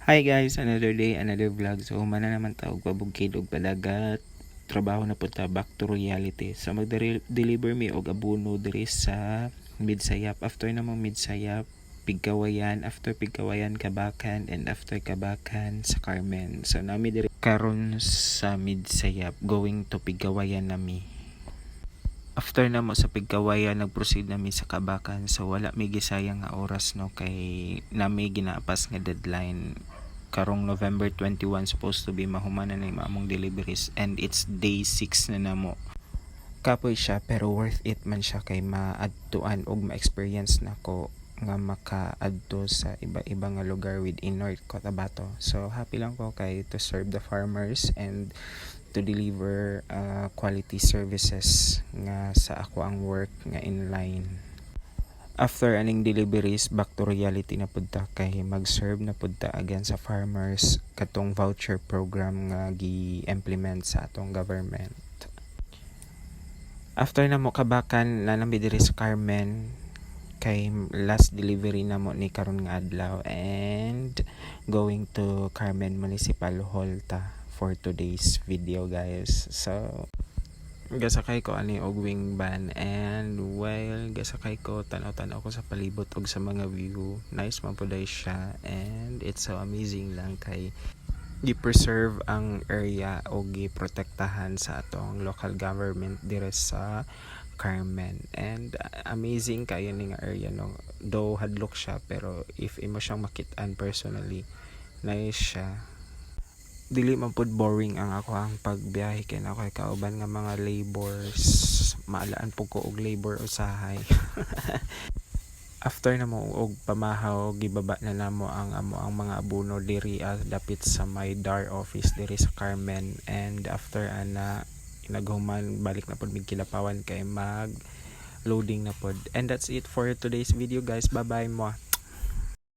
Hi guys, another day, another vlog. So humana naman tawag pabugkid og padagat. Trabaho na punta back to reality. So mag-deliver mi og abono diri sa Midsayap. After namang Midsayap, Pigkawayan, after Pigkawayan Kabakan, and after Kabakan sa Carmen. So nami diri karon sa Midsayap, going to Pigkawayan nami. After na mo sa Pigkawayan, nag-proceed nami sa Kabakan. So wala may gisayang nga oras no kay nami ginaapas nga deadline karong November 21 supposed to be mahumana na yung among deliveries, and it's day 6 na namo. Kapoy siya pero worth it man siya kay maadtuan og ma-experience nako nga maka-adto sa iba-iba nga lugar within North Cotabato. So happy lang ko kay to serve the farmers and to deliver quality services nga sa ako ang work nga inline. After aning deliveries, back to reality na pudta kay mag-serve na pudta again sa farmers katong voucher program nga gi-implement sa atong government. After na mo Kabakan, nanami diri sa Carmen kay last delivery na mo ni karon nga adlaw, and going to Carmen Municipal Hall ta for today's video guys. So gasakay ko ani og wing van, and while gasakay ko tanaw-tanaw ko sa palibot og sa mga view, nice man puday siya, and it's so amazing lang kay gi-preserve ang area o gi-protektahan sa atong local government dire sa Carmen. And amazing kayo ning area no, though hadlok siya pero if imo siyang makit-an personally, nice siya. Dili man pud boring ang ako ang pagbiyahe kay na kay kauban nga mga labors, maalaan pug ko og labor usahay. After na mo og pamahaw, gibaba na namo ang mga abono diri dapit sa my DAR office diri sa Carmen, and after ana naghuman balik na pud mig Kilapawan kay mag loading na pod. And that's it for today's video guys. Bye bye mo.